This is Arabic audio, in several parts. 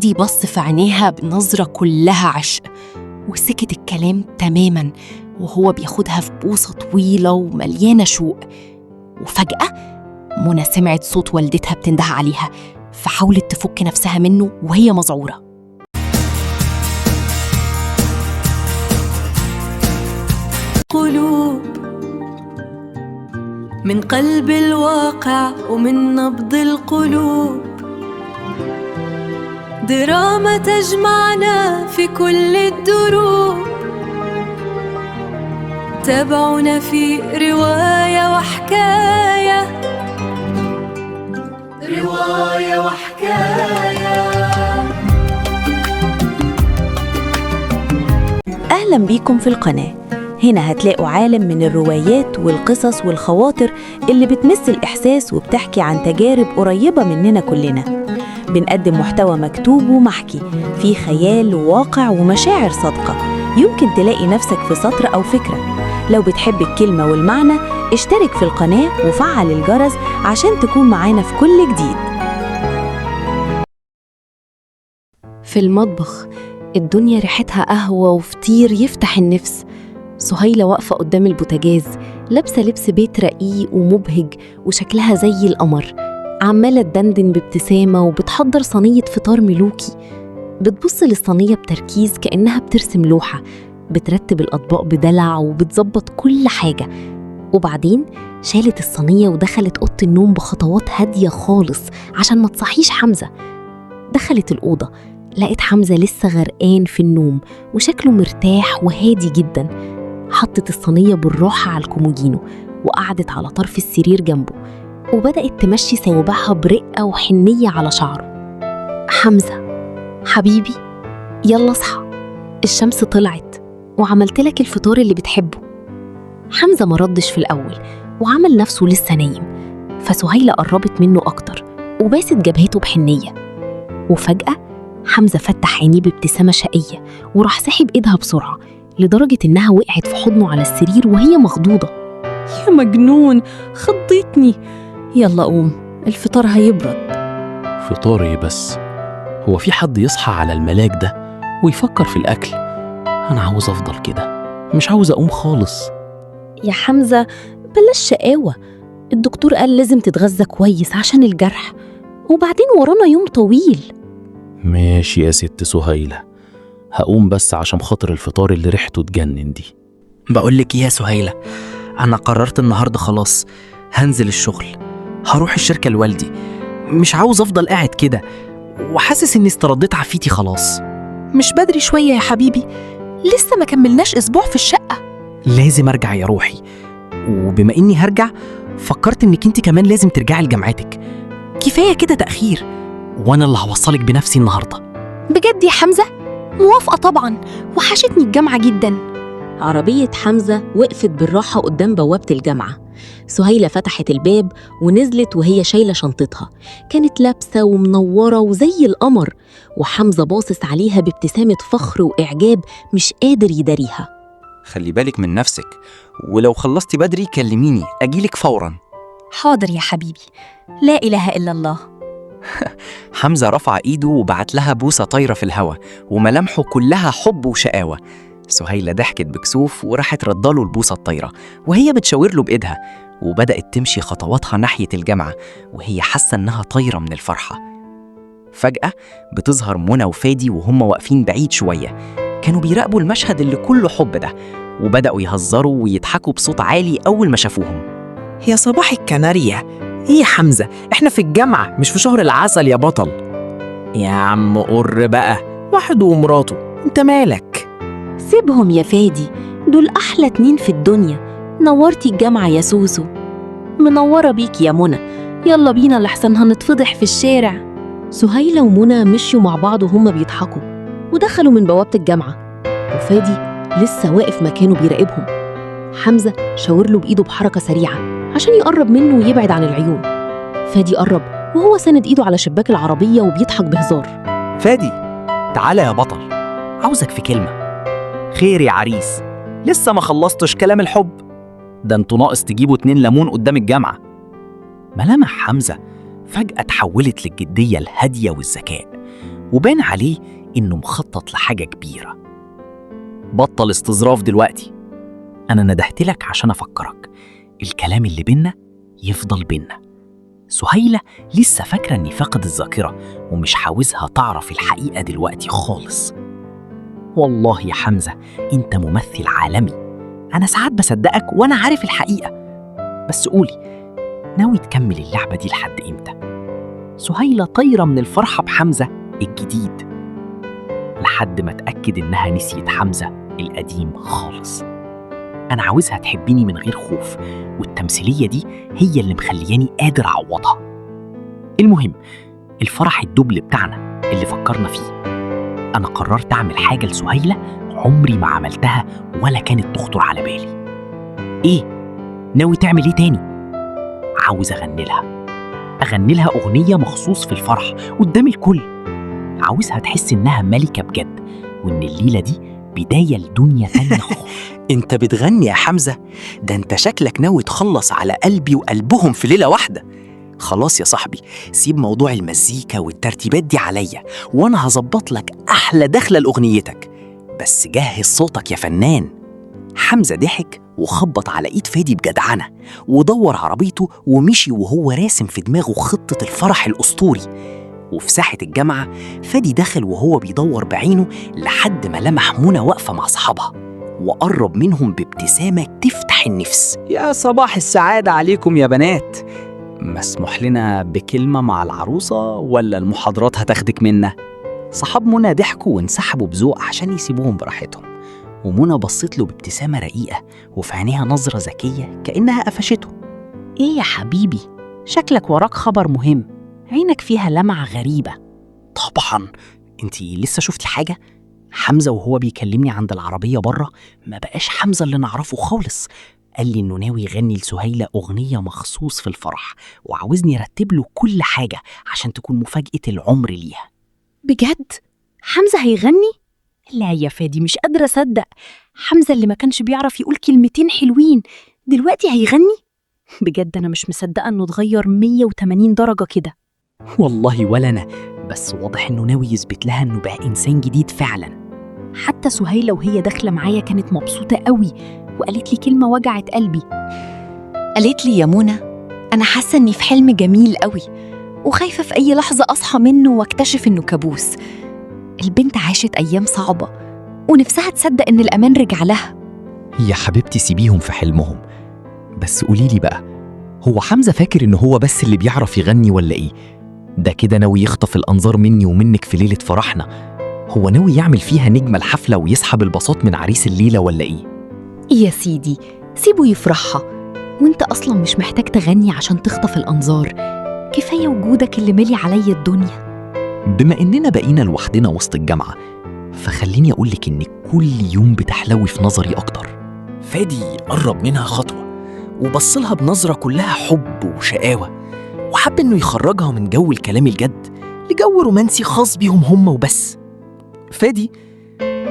دي بص في عينيها بنظرة كلها عشق، وسكت الكلام تماماً وهو بياخدها في بوسة طويلة ومليانة شوق. وفجأة منى سمعت صوت والدتها بتنده عليها، فحاولت تفك نفسها منه وهي مذعورة. قلوب من قلب الواقع ومن نبض القلوب، دراما تجمعنا في كل الدروب، تابعونا في رواية وحكاية، رواية وحكاية. أهلا بيكم في القناة. هنا هتلاقوا عالم من الروايات والقصص والخواطر اللي بتمس الإحساس وبتحكي عن تجارب قريبة مننا كلنا. بنقدم محتوى مكتوب ومحكي فيه خيال وواقع ومشاعر صادقة، يمكن تلاقي نفسك في سطر أو فكرة. لو بتحب الكلمة والمعنى اشترك في القناة وفعل الجرس عشان تكون معانا في كل جديد. في المطبخ الدنيا ريحتها قهوة وفطير يفتح النفس. سهيلة واقفة قدام البوتاجاز لابسة لبس بيت رقيق ومبهج وشكلها زي القمر، عمالة تدندن بابتسامة وبتحضر صينية فطار ملوكي. بتبص للصينية بتركيز كأنها بترسم لوحة، بترتب الأطباق بدلع وبتظبط كل حاجة. وبعدين شالت الصينية ودخلت أوضة النوم بخطوات هادية خالص عشان ما تصحيش حمزة. دخلت الأوضة لقيت حمزة لسه غرقان في النوم وشكله مرتاح وهادي جدا. حطت الصينية بالراحة على الكومودينو وقعدت على طرف السرير جنبه، وبدأت تمشي صوابعها برقة وحنية على شعره. حمزة حبيبي يلا اصحى، الشمس طلعت وعملتلك الفطار اللي بتحبه. حمزة مردش في الأول وعمل نفسه لسه نايم، فسهيلة قربت منه أكتر وباست جبهته بحنية. وفجأة حمزة فتح عينيه بابتسامة شقية وراح سحب إيدها بسرعة لدرجة إنها وقعت في حضنه على السرير وهي مخضوضة. يا مجنون خضيتني، يلا قوم الفطار هيبرد. فطار ايه بس؟ هو في حد يصحى على الملاك ده ويفكر في الأكل؟ أنا عاوز أفضل كده، مش عاوز أقوم خالص. يا حمزة بلاش شقاوة، الدكتور قال لازم تتغذى كويس عشان الجرح، وبعدين ورانا يوم طويل. ماشي يا ست سهيلة، هقوم بس عشان خاطر الفطار اللي ريحته تجنن دي. بقولك يا سهيلة، أنا قررت النهاردة خلاص هنزل الشغل، هروح الشركة لوالدي. مش عاوز أفضل قاعد كده، وحاسس إني استرديت عافيتي خلاص. مش بدري شوية يا حبيبي، لسه ما كملناش أسبوع في الشقة. لازم أرجع يا روحي، وبما إني هرجع فكرت إنك أنت كمان لازم ترجعي لجامعتك. كفاية كده تأخير، وأنا اللي هوصلك بنفسي النهاردة. بجد يا حمزة؟ موافقة طبعا، وحشتني الجامعة جدا. عربية حمزة وقفت بالراحة قدام بوابة الجامعة. سهيلة فتحت الباب ونزلت وهي شايلة شنطتها، كانت لابسة ومنورة وزي القمر، وحمزة باصص عليها بابتسامة فخر وإعجاب مش قادر يداريها. خلي بالك من نفسك، ولو خلصتي بدري كلميني أجيلك فوراً. حاضر يا حبيبي، لا إله إلا الله. حمزة رفع إيده وبعت لها بوسة طايرة في الهوا وملامحه كلها حب وشقاوة. سهيلة ضحكت بكسوف وراحت رداله البوسة الطايرة وهي بتشاور له بإيدها، وبدأت تمشي خطواتها ناحية الجامعة وهي حاسة إنها طايرة من الفرحة. فجأة بتظهر منى وفادي وهم واقفين بعيد شوية، كانوا بيراقبوا المشهد اللي كله حب ده، وبدأوا يهزروا ويضحكوا بصوت عالي أول ما شافوهم. يا صباح الكناريا، ايه يا حمزة؟ احنا في الجامعة مش في شهر العسل يا بطل. يا عم قر بقى، واحد ومراته، انت مالك؟ سيبهم يا فادي، دول أحلى 2 في الدنيا. نورتي الجامعة يا سوسو. منورة بيك يا منى، يلا بينا لحسن هنتفضح في الشارع. سهيلة ومنى مشيوا مع بعض وهم بيضحكوا ودخلوا من بوابة الجامعة، وفادي لسه واقف مكانه بيراقبهم. حمزة شاور له بإيده بحركة سريعة عشان يقرب منه ويبعد عن العيون. فادي قرب وهو سند إيده على شباك العربية وبيضحك بهزار. فادي تعالى يا بطل، عاوزك في كلمة. خير يا عريس، لسه ما خلصتش كلام الحب؟ ده انتوا ناقص تجيبوا 2 ليمون قدام الجامعة. ملامح حمزة فجأة اتحولت للجدية الهادية والذكاء، وبان عليه إنه مخطط لحاجة كبيرة. بطل استظراف دلوقتي، أنا ندهت لك عشان أفكرك الكلام اللي بينا يفضل بينا. سهيلة لسه فاكرة إني فاقد الذاكرة ومش عاوزها تعرف الحقيقة دلوقتي خالص. والله يا حمزة أنت ممثل عالمي، أنا ساعات بصدقك وأنا عارف الحقيقة. بس قولي، ناوي تكمل اللعبة دي لحد إمتى؟ سهيلة طايرة من الفرحة بحمزة الجديد لحد ما تأكد إنها نسيت حمزة القديم خالص. أنا عاوزها تحبيني من غير خوف، والتمثيلية دي هي اللي مخلياني قادر أعوضها. المهم، الفرح الدبل بتاعنا اللي فكرنا فيه، أنا قررت أعمل حاجة لسهيلة عمري ما عملتها ولا كانت تخطر على بالي. إيه؟ ناوي تعمل إيه تاني؟ عاوز أغني لها أغنية مخصوص في الفرح قدام الكل. عاوزها تحس إنها ملكة بجد، وإن الليلة دي بداية لدنيا تانية خالص. انت بتغني يا حمزة؟ ده انت شكلك ناوي تخلص على قلبي وقلبهم في ليلة واحدة. خلاص يا صاحبي، سيب موضوع المزيكا والترتيبات دي عليا، وانا هظبط لك احلى دخلة لأغنيتك. بس جهز صوتك يا فنان. حمزة ضحك وخبط على ايد فادي بجدعنة، ودور عربيته ومشي وهو راسم في دماغه خطة الفرح الأسطوري. وفي ساحة الجامعة فادي دخل وهو بيدور بعينه لحد ما لمح منى واقفة مع أصحابها، وقرب منهم بابتسامة تفتح النفس. يا صباح السعادة عليكم يا بنات، مسموح لنا بكلمة مع العروسة ولا المحاضرات هتاخدك منا؟ صحاب منى ضحكوا وانسحبوا بذوق عشان يسيبوهم براحتهم، ومنى بصت له بابتسامة رقيقة وفي عينيها نظرة ذكية كأنها قفشته. إيه يا حبيبي، شكلك وراك خبر مهم، عينك فيها لمعة غريبة. طبعا، انتي لسه شفتي حاجة؟ حمزة وهو بيكلمني عند العربية بره ما بقاش حمزة اللي نعرفه خالص. قال لي إنه ناوي يغني لسهيلة أغنية مخصوص في الفرح، وعاوزني أرتب له كل حاجة عشان تكون مفاجأة العمر ليها. بجد؟ حمزة هيغني؟ لا يا فادي، مش قادرة أصدق. حمزة اللي ما كانش بيعرف يقول كلمتين حلوين دلوقتي هيغني؟ بجد أنا مش مصدقة إنه اتغير 180 درجة كده. والله ولا أنا، بس واضح إنه ناوي يثبت لها إنه بقى إنسان جديد فعلا. حتى سهيلة وهي داخلة معايا كانت مبسوطة قوي، وقالت لي كلمة وجعت قلبي. قالت لي يا منى، أنا حاسة إني في حلم جميل قوي، وخايفة في أي لحظة أصحى منه واكتشف إنه كابوس. البنت عاشت أيام صعبة ونفسها تصدق إن الأمان رجع لها. يا حبيبتي سيبيهم في حلمهم، بس قوليلي بقى، هو حمزة فاكر إنه هو بس اللي بيعرف يغني ولا إيه؟ ده كده ناوي يخطف الأنظار مني ومنك في ليلة فرحنا. هو ناوي يعمل فيها نجم الحفلة ويسحب البساط من عريس الليلة ولا إيه؟ يا سيدي سيبه يفرحها، وانت أصلا مش محتاج تغني عشان تخطف الأنظار، كفاية وجودك اللي مالي عليا الدنيا. بما إننا بقينا لوحدنا وسط الجامعة، فخليني أقولك إن كل يوم بتحلوي في نظري أكتر. فادي قرب منها خطوة وبصلها بنظرة كلها حب وشقاوة، وحب إنه يخرجها من جو الكلام الجد لجو رومانسي خاص بيهم هم وبس. فادي،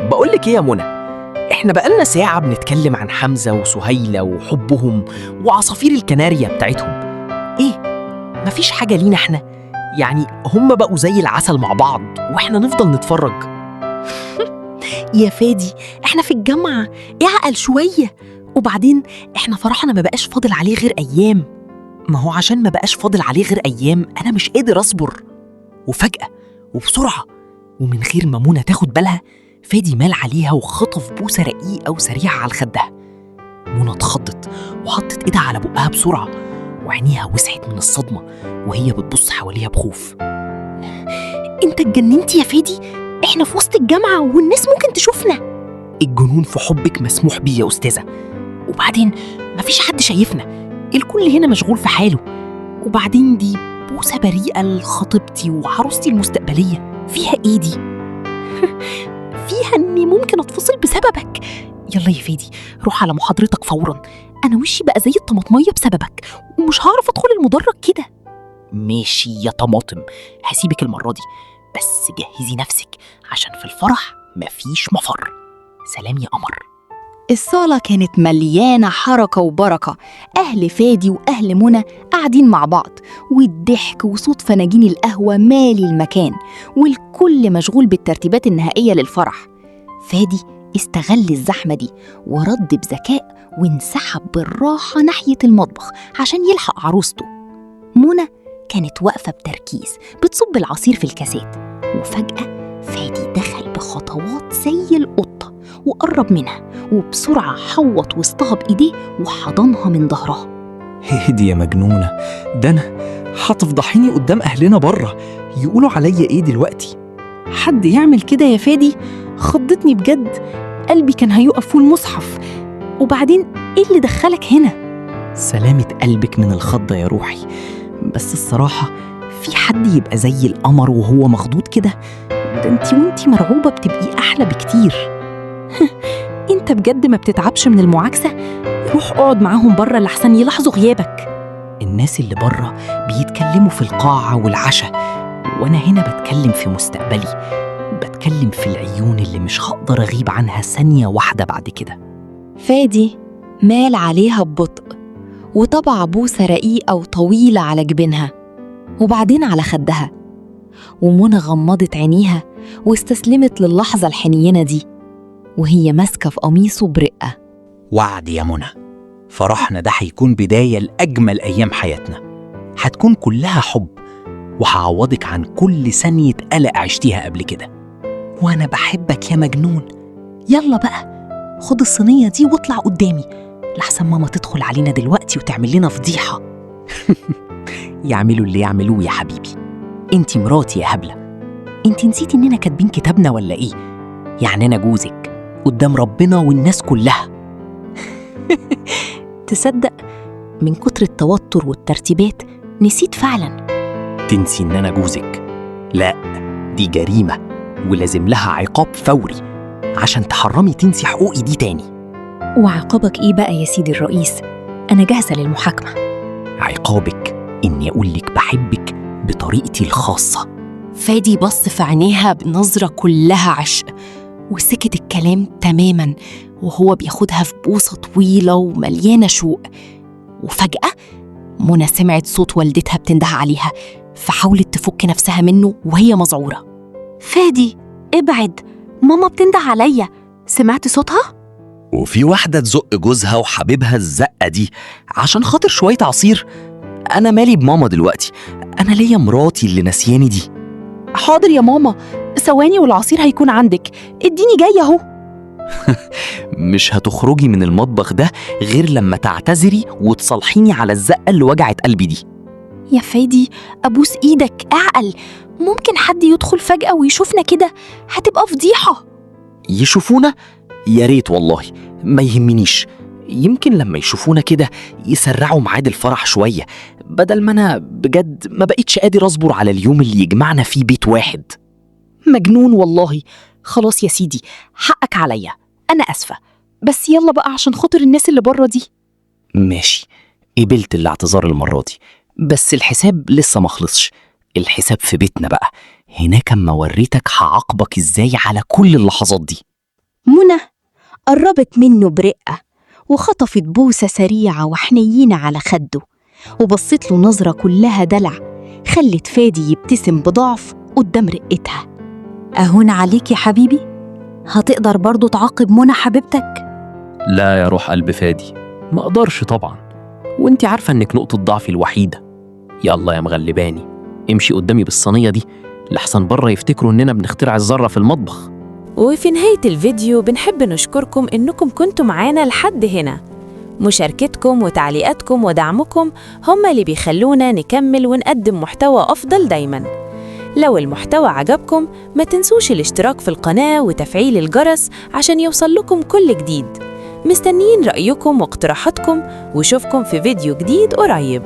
بقولك إيه يا منى، إحنا بقالنا ساعة بنتكلم عن حمزة وسهيلة وحبهم وعصافير الكناريا بتاعتهم. إيه؟ مفيش حاجة لينا إحنا؟ يعني هم بقوا زي العسل مع بعض وإحنا نفضل نتفرج؟ يا فادي، احنا في الجامعة، اعقل شوية. وبعدين احنا فرحنا ما بقاش فاضل عليه غير أيام. ما هو عشان ما بقاش فاضل عليه غير أيام أنا مش قادر أصبر. وفجأة وبسرعة ومن غير ما منى تاخد بالها، فادي مال عليها وخطف بوسة رقيقة وسريعة على خدها. منى اتخضت وحطت ايدها على بقها بسرعة، وعينيها وسعت من الصدمة وهي بتبص حواليها بخوف. انت اتجننت يا فادي؟ احنا في وسط الجامعة والناس ممكن تشوفنا. الجنون في حبك مسموح بيه يا أستاذة، وبعدين مفيش حد شايفنا، الكل هنا مشغول في حاله. وبعدين دي بوسة بريئة لخطيبتي وعروستي المستقبلية، فيها ايه دي؟ فيها اني ممكن اتفصل بسببك. يلا يا فادي، روح على محاضرتك فورا، انا وشي بقى زي الطماطمية بسببك ومش هعرف ادخل المدرج كده. ماشي يا طماطم، هسيبك المرة دي، بس جهزي نفسك عشان في الفرح مفيش مفر. سلام يا قمر. الصالة كانت مليانة حركة وبركة، أهل فادي وأهل منى قاعدين مع بعض، والضحك وصوت فناجين القهوة مالي المكان، والكل مشغول بالترتيبات النهائية للفرح. فادي استغل الزحمة دي ورد بذكاء وانسحب بالراحة ناحية المطبخ عشان يلحق عروسته. منى كانت واقفة بتركيز بتصب العصير في الكاسات، وفجأة فادي دخل بخطوات زي القطة وقرب منها، وبسرعة حوط وسطها بإيديه وحضنها من ظهرها. اهدي يا مجنونة، ده أنا هتفضحيني قدام أهلنا بره، يقولوا عليا إيه دلوقتي؟ حد يعمل كده يا فادي؟ خضتني بجد، قلبي كان هيقف فوق المصحف. وبعدين إيه اللي دخلك هنا؟ سلامة قلبك من الخضة يا روحي، بس الصراحة في حد يبقى زي القمر وهو مخضوض كده؟ ده انتي مرعوبة بتبقي أحلى بكتير. انت بجد ما بتتعبش من المعاكسة؟ روح اقعد معاهم بره لحسن يلاحظوا غيابك. الناس اللي بره بيتكلموا في القاعة والعشاء، وأنا هنا بتكلم في مستقبلي، بتكلم في العيون اللي مش هقدر أغيب عنها ثانية واحدة بعد كده. فادي مال عليها ببطء وطبع بوسة رقيقة وطويلة على جبينها وبعدين على خدها، ومنى غمضت عينيها واستسلمت للحظة الحنينة دي وهي ماسكة في قميصه برقة. وعد يا منى، فرحنا ده هيكون بداية لأجمل أيام حياتنا، هتكون كلها حب، وهعوضك عن كل ثانية قلق عشتيها قبل كده. وأنا بحبك يا مجنون. يلا بقى خد الصينية دي واطلع قدامي لحسن ماما تدخل علينا دلوقتي وتعمل لنا فضيحة. يعملوا اللي يعملوه يا حبيبي، انتي مراتي يا هبلة. انتي نسيتي اننا كاتبين كتابنا ولا ايه؟ يعني انا جوزك قدام ربنا والناس كلها. تصدق من كتر التوتر والترتيبات نسيت فعلا. تنسي ان انا جوزك؟ لا، دي جريمة ولازم لها عقاب فوري عشان تحرمي تنسي حقوقي دي تاني. وعقابك ايه بقى يا سيدي الرئيس؟ انا جاهزة للمحاكمة. عقابك اني اقولك بحبك بطريقتي الخاصة. فادي بص في عينيها بنظرة كلها عشق وسكت الكلام تماماً وهو بياخدها في بوسة طويلة ومليانة شوق. وفجأة منى سمعت صوت والدتها بتنده عليها، فحاولت تفك نفسها منه وهي مذعورة. فادي ابعد، ماما بتنده عليا، سمعت صوتها؟ وفي واحدة تزق جوزها وحبيبها الزقة دي عشان خاطر شوية عصير؟ أنا مالي بماما دلوقتي، أنا ليا مراتي اللي نسياني دي. حاضر يا ماما، ثواني والعصير هيكون عندك، اديني جاي اهو. مش هتخرجي من المطبخ ده غير لما تعتذري وتصالحيني على الزقة اللي وجعت قلبي دي. يا فادي أبوس إيدك، اعقل، ممكن حد يدخل فجأة ويشوفنا كده، هتبقى فضيحة. يشوفونا؟ يا ريت والله، ما يهمنيش. يمكن لما يشوفونا كده يسرعوا ميعاد الفرح شوية، بدل ما أنا بجد ما بقيتش قادر أصبر على اليوم اللي يجمعنا فيه بيت واحد. مجنون والله. خلاص يا سيدي، حقك عليا، أنا أسفة، بس يلا بقى عشان خاطر الناس اللي بره دي. ماشي، قبلت الاعتذار المرة دي، بس الحساب لسه مخلصش. الحساب في بيتنا بقى، هناك اما وريتك هعاقبك ازاي على كل اللحظات دي. منى قربت منه برقة وخطفت بوسة سريعة وحنينة على خده، وبصت له نظرة كلها دلع خلت فادي يبتسم بضعف قدام رقتها. أهون عليك يا حبيبي؟ هتقدر برضو تعاقب منى حبيبتك؟ لا يا روح قلب فادي، ما أقدرش طبعا، وانتي عارفة انك نقطة ضعفي الوحيدة. يلا يا مغلباني، امشي قدامي بالصينية دي لحسن بره يفتكروا اننا بنخترع الذرة في المطبخ. وفي نهاية الفيديو بنحب نشكركم إنكم كنتوا معانا لحد هنا. مشاركتكم وتعليقاتكم ودعمكم هم اللي بيخلونا نكمل ونقدم محتوى أفضل دايماً. لو المحتوى عجبكم ما تنسوش الاشتراك في القناة وتفعيل الجرس عشان يوصل لكم كل جديد. مستنيين رأيكم واقتراحاتكم وشوفكم في فيديو جديد قريب.